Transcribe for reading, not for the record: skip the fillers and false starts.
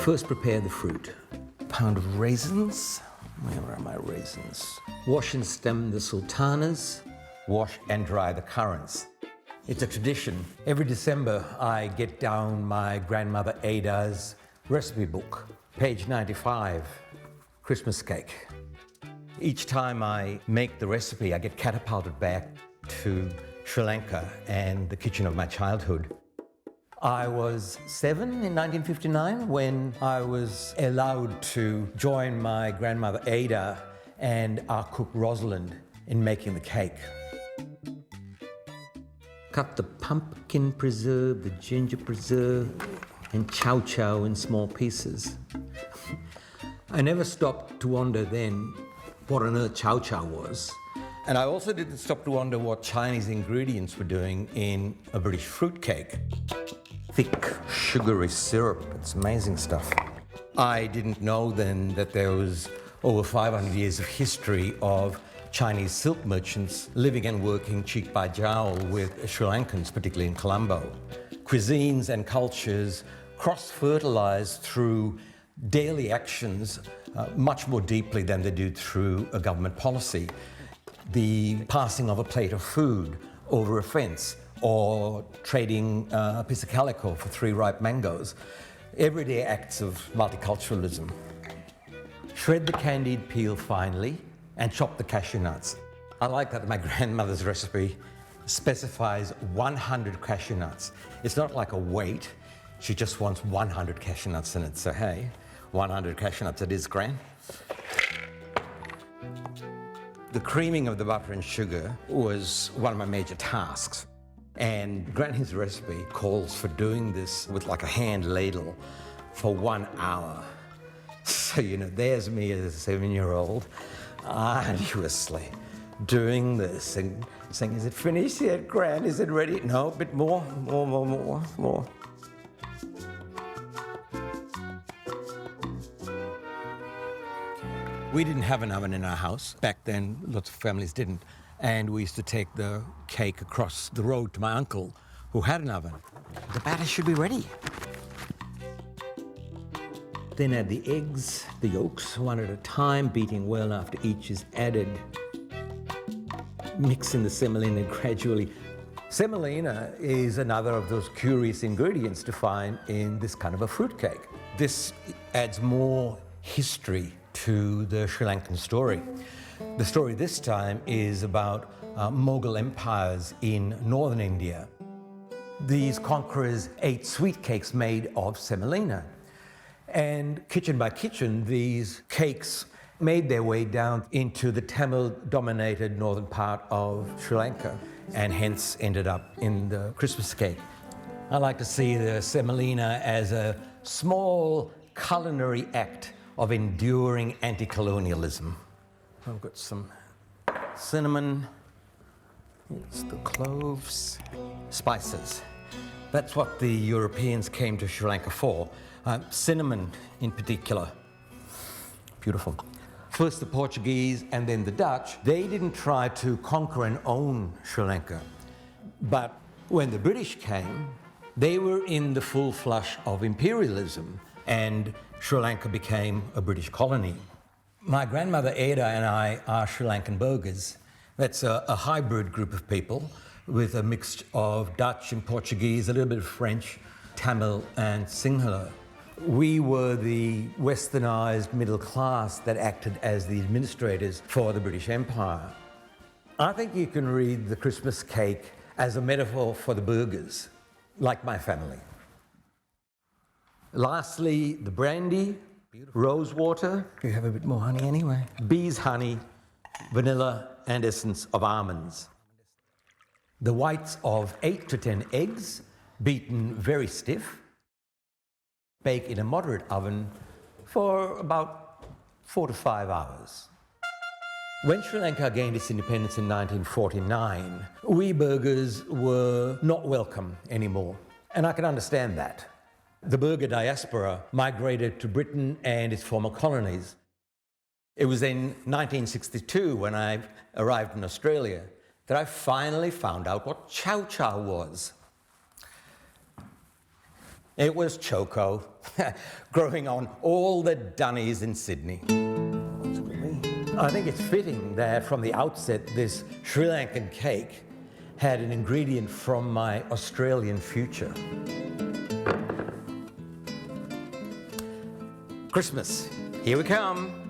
First prepare the fruit. A pound of raisins. Where are my raisins? Wash and stem the sultanas. Wash and dry the currants. It's a tradition. Every December, I get down my grandmother Ada's recipe book, page 95, Christmas cake. Each time I make the recipe, I get catapulted back to Sri Lanka and the kitchen of my childhood. I was 7 in 1959 when I was allowed to join my grandmother Ada and our cook Rosalind in making the cake. Cut the pumpkin preserve, the ginger preserve, and chow chow in small pieces. I never stopped to wonder then what on earth chow chow was. And I also didn't stop to wonder what Chinese ingredients were doing in a British fruitcake. Thick, sugary syrup, it's amazing stuff. I didn't know then that there was over 500 years of history of Chinese silk merchants living and working cheek by jowl with Sri Lankans, particularly in Colombo. Cuisines and cultures cross-fertilize through daily actions much more deeply than they do through a government policy. The passing of a plate of food over a fence, or trading a piece of calico for 3 ripe mangoes. Everyday acts of multiculturalism. Shred the candied peel finely and chop the cashew nuts. I like that my grandmother's recipe specifies 100 cashew nuts. It's not like a weight, she just wants 100 cashew nuts in it. So hey, 100 cashew nuts it is, Gran. The creaming of the butter and sugar was one of my major tasks. And Granny's recipe calls for doing this with like a hand ladle for 1 hour. So, there's me as a 7-year-old, arduously doing this and saying, is it finished yet, Gran? Is it ready? No, a bit more. We didn't have an oven in our house. Back then, lots of families didn't. And we used to take the cake across the road to my uncle, who had an oven. The batter should be ready. Then add the eggs, the yolks, one at a time, beating well after each is added. Mix in the semolina gradually. Semolina is another of those curious ingredients to find in this kind of a fruitcake. This adds more history to the Sri Lankan story. The story this time is about Mughal empires in northern India. These conquerors ate sweet cakes made of semolina. And kitchen by kitchen, these cakes made their way down into the Tamil-dominated northern part of Sri Lanka, and hence ended up in the Christmas cake. I like to see the semolina as a small culinary act of enduring anti-colonialism. I've got some cinnamon, here's the cloves, spices. That's what the Europeans came to Sri Lanka for. Cinnamon in particular. Beautiful. First the Portuguese and then the Dutch, they didn't try to conquer and own Sri Lanka. But when the British came, they were in the full flush of imperialism, and Sri Lanka became a British colony. My grandmother Ada and I are Sri Lankan burghers. That's a hybrid group of people with a mix of Dutch and Portuguese, a little bit of French, Tamil and Sinhala. We were the westernized middle class that acted as the administrators for the British Empire. I think you can read the Christmas cake as a metaphor for the burghers, like my family. Lastly, the brandy, rose water. You have a bit more honey anyway. Bees' honey, vanilla, and essence of almonds. The whites of 8 to 10 eggs, beaten very stiff. Bake in a moderate oven for about 4 to 5 hours. When Sri Lanka gained its independence in 1949, we burghers were not welcome anymore, and I can understand that. The burgher diaspora migrated to Britain and its former colonies. It was in 1962, when I arrived in Australia, that I finally found out what chow chow was. It was choco, growing on all the dunnies in Sydney. I think it's fitting that from the outset, this Sri Lankan cake had an ingredient from my Australian future. Christmas, here we come.